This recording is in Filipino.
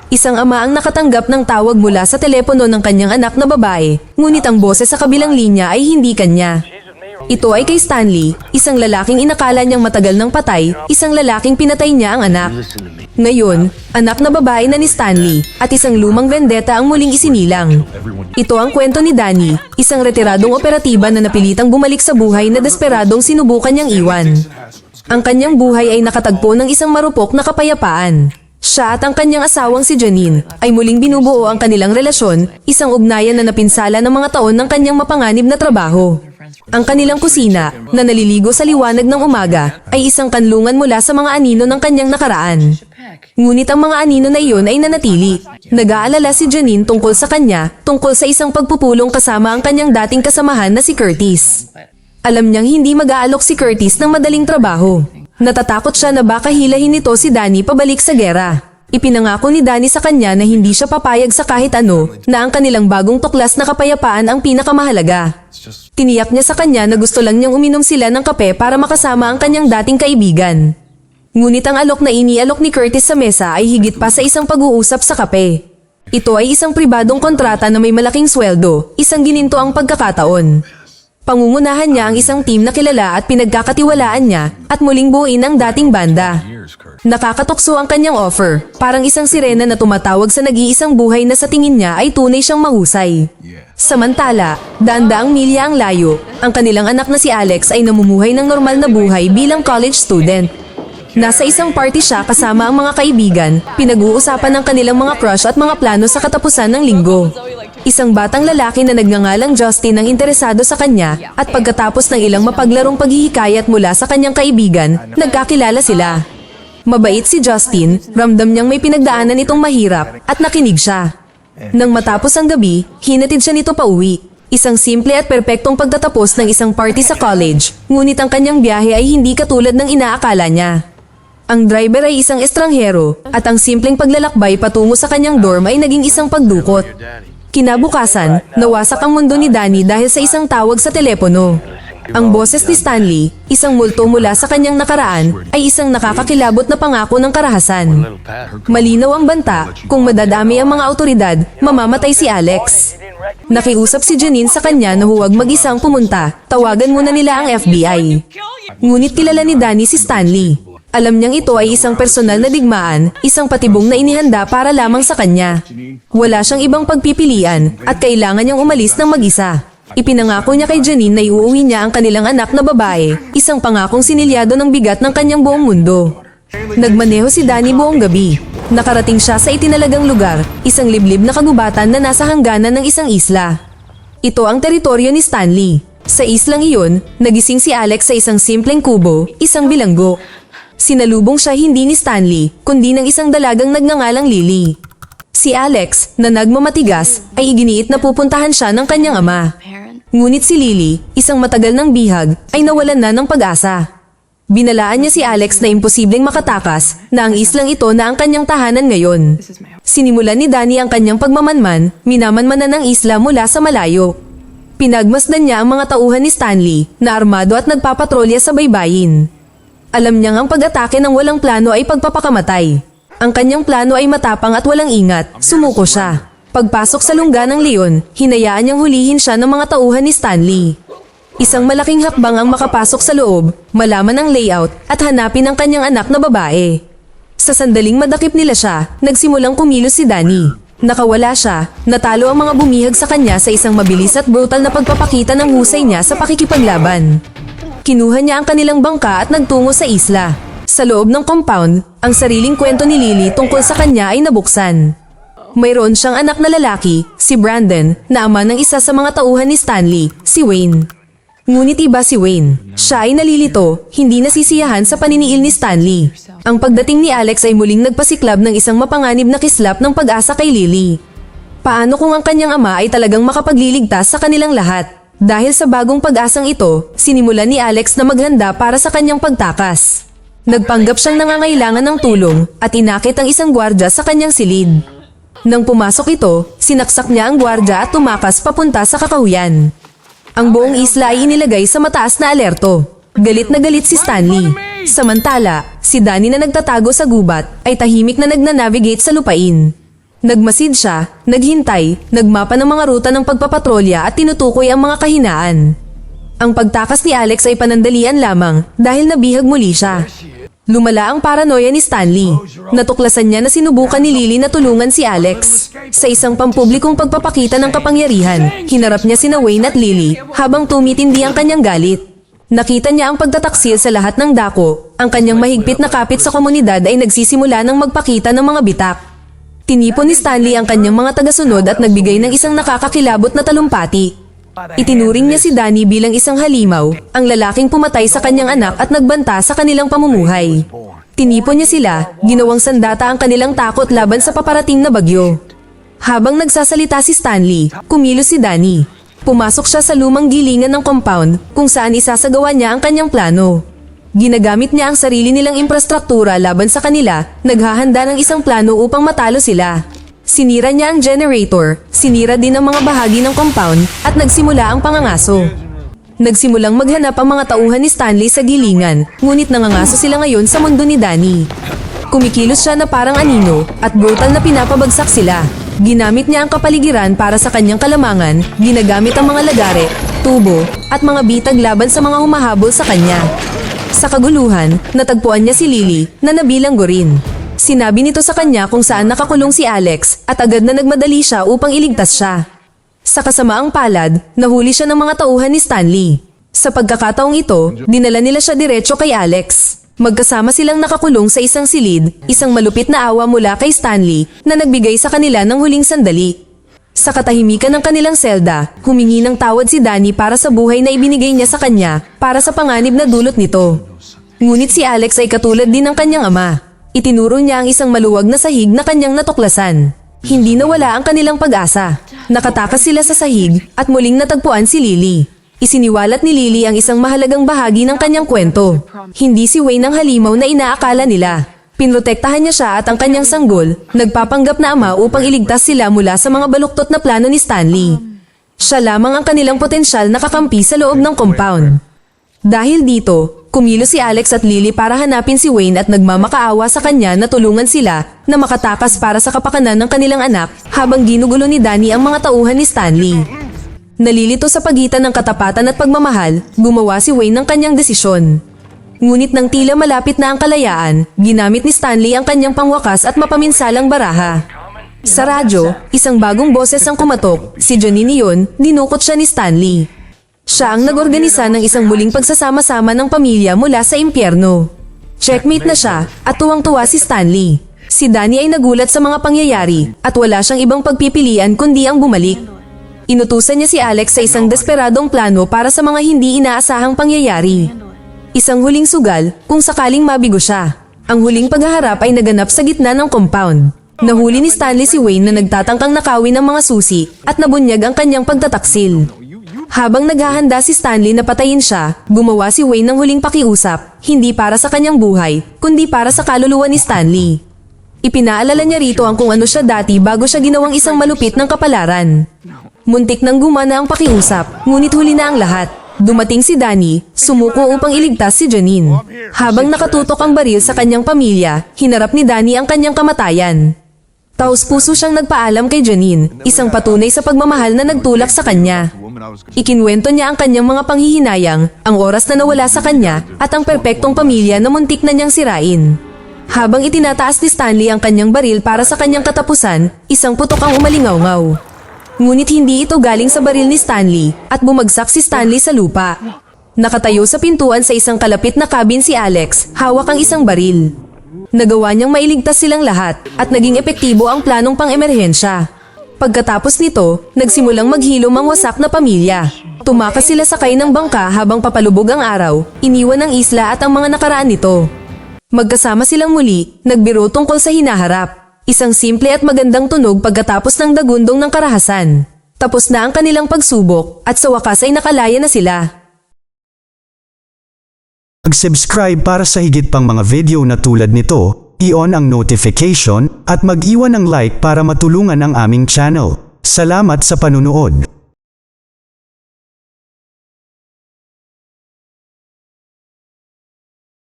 Isang ama ang nakatanggap ng tawag mula sa telepono ng kanyang anak na babae, ngunit ang boses sa kabilang linya ay hindi kanya. Ito ay kay Stanley, isang lalaking inakala niyang matagal nang patay, isang lalaking pinatay niya ang anak. Ngayon, anak na babae na ni Stanley, at isang lumang vendetta ang muling isinilang. Ito ang kwento ni Danny, isang retiradong operatiba na napilitang bumalik sa buhay na desperadong sinubukan niyang iwan. Ang kanyang buhay ay nakatagpo ng isang marupok na kapayapaan. Siya at ang kanyang asawang si Janine ay muling binubuo ang kanilang relasyon, isang ugnayan na napinsala ng mga taon ng kanyang mapanganib na trabaho. Ang kanilang kusina, na naliligo sa liwanag ng umaga, ay isang kanlungan mula sa mga anino ng kanyang nakaraan. Ngunit ang mga anino na iyon ay nanatili. Nag-aalala si Janine tungkol sa kanya, tungkol sa isang pagpupulong kasama ang kanyang dating kasamahan na si Curtis. Alam niyang hindi mag-aalok si Curtis ng madaling trabaho. Natatakot siya na baka hilahin nito si Danny pabalik sa gera. Ipinangako ni Danny sa kanya na hindi siya papayag sa kahit ano, na ang kanilang bagong tuklas na kapayapaan ang pinakamahalaga. Tiniyak niya sa kanya na gusto lang niyang uminom sila ng kape para makasama ang kanyang dating kaibigan. Ngunit ang alok na inialok ni Curtis sa mesa ay higit pa sa isang pag-uusap sa kape. Ito ay isang pribadong kontrata na may malaking sweldo, isang gininto ang pagkakataon. Pangungunahan niya ang isang team na kilala at pinagkakatiwalaan niya at muling buuin ang dating banda. Nakakatukso ang kanyang offer, parang isang sirena na tumatawag sa nag-iisang buhay na sa tingin niya ay tunay siyang mahusay. Samantala, daan-daang milya ang layo, ang kanilang anak na si Alex ay namumuhay ng normal na buhay bilang college student. Nasa isang party siya kasama ang mga kaibigan, pinag-uusapan ng kanilang mga crush at mga plano sa katapusan ng linggo. Isang batang lalaki na nagngangalang Justin ang interesado sa kanya at pagkatapos ng ilang mapaglarong paghihikayat mula sa kanyang kaibigan, nagkakilala sila. Mabait si Justin, ramdam niyang may pinagdaanan itong mahirap at nakinig siya. Nang matapos ang gabi, hinatid siya nito pauwi. Isang simple at perpektong pagtatapos ng isang party sa college, ngunit ang kanyang biyahe ay hindi katulad ng inaakala niya. Ang driver ay isang estranghero at ang simpleng paglalakbay patungo sa kanyang dorm ay naging isang pagdukot. Kinabukasan, nawasak ang mundo ni Danny dahil sa isang tawag sa telepono. Ang boses ni Stanley, isang multo mula sa kanyang nakaraan, ay isang nakakakilabot na pangako ng karahasan. Malinaw ang banta, kung madadami ang mga autoridad, mamamatay si Alex. Nakiusap si Janine sa kanya na huwag mag-isang pumunta, tawagan muna nila ang FBI. Ngunit kilala ni Danny si Stanley. Alam niyang ito ay isang personal na digmaan, isang patibong na inihanda para lamang sa kanya. Wala siyang ibang pagpipilian at kailangan niyang umalis ng mag-isa. Ipinangako niya kay Janine na iuuwi niya ang kanilang anak na babae, isang pangakong sinilyado ng bigat ng kanyang buong mundo. Nagmaneho si Danny buong gabi. Nakarating siya sa itinalagang lugar, isang liblib na kagubatan na nasa hangganan ng isang isla. Ito ang teritoryo ni Stanley. Sa islang iyon, nagising si Alex sa isang simpleng kubo, isang bilanggo. Sinalubong siya hindi ni Stanley, kundi ng isang dalagang nagngangalang Lily. Si Alex, na nagmamatigas, ay iginiit na pupuntahan siya ng kanyang ama. Ngunit si Lily, isang matagal ng bihag, ay nawalan na ng pag-asa. Binalaan niya si Alex na imposibleng makatakas, na ang islang ito na ang kanyang tahanan ngayon. Sinimulan ni Danny ang kanyang pagmamanman, minamanmanan ng isla mula sa malayo. Pinagmasdan niya ang mga tauhan ni Stanley, na armado at nagpapatrolya sa baybayin. Alam niyang ang pag-atake ng walang plano ay pagpapakamatay. Ang kanyang plano ay matapang at walang ingat, sumuko siya. Pagpasok sa lungga ng leon, hinayaan niyang hulihin siya ng mga tauhan ni Stanley. Isang malaking hakbang ang makapasok sa loob, malaman ang layout at hanapin ang kanyang anak na babae. Sa sandaling madakip nila siya, nagsimulang kumilos si Danny. Nakawala siya, natalo ang mga bumihag sa kanya sa isang mabilis at brutal na pagpapakita ng husay niya sa pakikipaglaban. Kinuha niya ang kanilang bangka at nagtungo sa isla. Sa loob ng compound, ang sariling kwento ni Lily tungkol sa kanya ay nabuksan. Mayroon siyang anak na lalaki, si Brandon, na ama ng isa sa mga tauhan ni Stanley, si Wayne. Ngunit iba si Wayne. Siya ay nalilito, hindi nasisiyahan sa paniniil ni Stanley. Ang pagdating ni Alex ay muling nagpasiklab ng isang mapanganib na kislap ng pag-asa kay Lily. Paano kung ang kanyang ama ay talagang makapagliligtas sa kanilang lahat? Dahil sa bagong pag-asang ito, sinimulan ni Alex na maghanda para sa kanyang pagtakas. Nagpanggap siyang nangangailangan ng tulong at inakit ang isang gwardya sa kanyang silid. Nang pumasok ito, sinaksak niya ang gwardya at tumakas papunta sa kakahuyan. Ang buong isla ay inilagay sa mataas na alerto. Galit na galit si Stanley. Samantala, si Danny na nagtatago sa gubat ay tahimik na nagnanavigate sa lupain. Nagmasid siya, naghintay, nagmapa ng mga ruta ng pagpapatrolya at tinutukoy ang mga kahinaan. Ang pagtakas ni Alex ay panandalian lamang dahil nabihag muli siya. Lumala ang paranoia ni Stanley. Natuklasan niya na sinubukan ni Lily na tulungan si Alex. Sa isang pampublikong pagpapakita ng kapangyarihan, hinarap niya sina Wayne at Lily habang tumitindi ang kanyang galit. Nakita niya ang pagtataksil sa lahat ng dako. Ang kanyang mahigpit na kapit sa komunidad ay nagsisimula ng magpakita ng mga bitak. Tinipon ni Stanley ang kanyang mga tagasunod at nagbigay ng isang nakakakilabot na talumpati. Itinuring niya si Danny bilang isang halimaw, ang lalaking pumatay sa kanyang anak at nagbanta sa kanilang pamumuhay. Tinipon niya sila, ginawang sandata ang kanilang takot laban sa paparating na bagyo. Habang nagsasalita si Stanley, kumilos si Danny. Pumasok siya sa lumang gilingan ng compound kung saan isasagawa niya ang kanyang plano. Ginagamit niya ang sarili nilang infrastruktura laban sa kanila, naghahanda ng isang plano upang matalo sila. Sinira niya ang generator, sinira din ang mga bahagi ng compound, at nagsimula ang pangangaso. Nagsimulang maghanap ang mga tauhan ni Stanley sa gilingan, ngunit nangangaso sila ngayon sa mundo ni Danny. Kumikilos siya na parang anino, at brutal na pinapabagsak sila. Ginamit niya ang kapaligiran para sa kanyang kalamangan, ginagamit ang mga lagare, tubo, at mga bitag laban sa mga humahabol sa kanya. Sa kaguluhan, natagpuan niya si Lily, na nabilanggo rin. Sinabi nito sa kanya kung saan nakakulong si Alex at agad na nagmadali siya upang iligtas siya. Sa kasamaang palad, nahuli siya ng mga tauhan ni Stanley. Sa pagkakataong ito, dinala nila siya diretso kay Alex. Magkasama silang nakakulong sa isang silid, isang malupit na awa mula kay Stanley na nagbigay sa kanila ng huling sandali. Sa katahimikan ng kanilang selda, humingi ng tawad si Danny para sa buhay na ibinigay niya sa kanya para sa panganib na dulot nito. Ngunit si Alex ay katulad din ng kanyang ama. Itinuro niya ang isang maluwag na sahig na kanyang natuklasan. Hindi nawala ang kanilang pag-asa. Nakatakas sila sa sahig at muling natagpuan si Lily. Isiniwalat ni Lily ang isang mahalagang bahagi ng kanyang kwento. Hindi si Wayne ang halimaw na inaakala nila. Pinrotektahan niya siya at ang kanyang sanggol, nagpapanggap na ama upang iligtas sila mula sa mga baluktot na plano ni Stanley. Siya lamang ang kanilang potensyal na kakampi sa loob ng compound. Dahil dito, kumilos si Alex at Lily para hanapin si Wayne at nagmamakaawa sa kanya na tulungan sila na makatakas para sa kapakanan ng kanilang anak habang ginugulo ni Danny ang mga tauhan ni Stanley. Nalilito sa pagitan ng katapatan at pagmamahal, gumawa si Wayne ng kanyang desisyon. Ngunit nang tila malapit na ang kalayaan, ginamit ni Stanley ang kanyang pangwakas at mapaminsalang baraha. Sa radyo, isang bagong boses ang kumatok, si Janine iyon, dinukot siya ni Stanley. Siya ang nag-organisa ng isang muling pagsasama-sama ng pamilya mula sa impyerno. Checkmate na siya at tuwang-tuwa si Stanley. Si Danny ay nagulat sa mga pangyayari at wala siyang ibang pagpipilian kundi ang bumalik. Inutusan niya si Alex sa isang desperadong plano para sa mga hindi inaasahang pangyayari. Isang huling sugal kung sakaling mabigo siya. Ang huling paghaharap ay naganap sa gitna ng compound. Nahuli ni Stanley si Wayne na nagtatangkang nakawin ng mga susi at nabunyag ang kanyang pagtataksil. Habang naghahanda si Stanley na patayin siya, gumawa si Wayne ng huling pakiusap, hindi para sa kanyang buhay, kundi para sa kaluluwa ni Stanley. Ipinaalala niya rito ang kung ano siya dati bago siya ginawang isang malupit ng kapalaran. Muntik nang gumana ang pakiusap, ngunit huli na ang lahat. Dumating si Danny, sumuko upang iligtas si Janine. Habang nakatutok ang baril sa kanyang pamilya, hinarap ni Danny ang kanyang kamatayan. Taos-puso siyang nagpaalam kay Janine, isang patunay sa pagmamahal na nagtulak sa kanya. Ikinwento niya ang kanyang mga panghihinayang, ang oras na nawala sa kanya, at ang perpektong pamilya na muntik na niyang sirain. Habang itinataas ni Stanley ang kanyang baril para sa kanyang katapusan, isang putok ang umalingaw-ngaw. Ngunit hindi ito galing sa baril ni Stanley, at bumagsak si Stanley sa lupa. Nakatayo sa pintuan sa isang kalapit na cabin si Alex, hawak ang isang baril. Nagawa niyang mailigtas silang lahat, at naging epektibo ang planong pang-emerhensya. Pagkatapos nito, nagsimulang maghilom ang wasak na pamilya. Tumakas sila sakay ng bangka habang papalubog ang araw, iniwan ang isla at ang mga nakaraan nito. Magkasama silang muli, nagbiro tungkol sa hinaharap. Isang simple at magandang tunog pagkatapos ng dagundong ng karahasan. Tapos na ang kanilang pagsubok at sa wakas ay nakalaya na sila. Mag-subscribe para sa higit pang mga video na tulad nito, i-on ang notification at mag-iwan ng like para matulungan ang aming channel. Salamat sa panunood.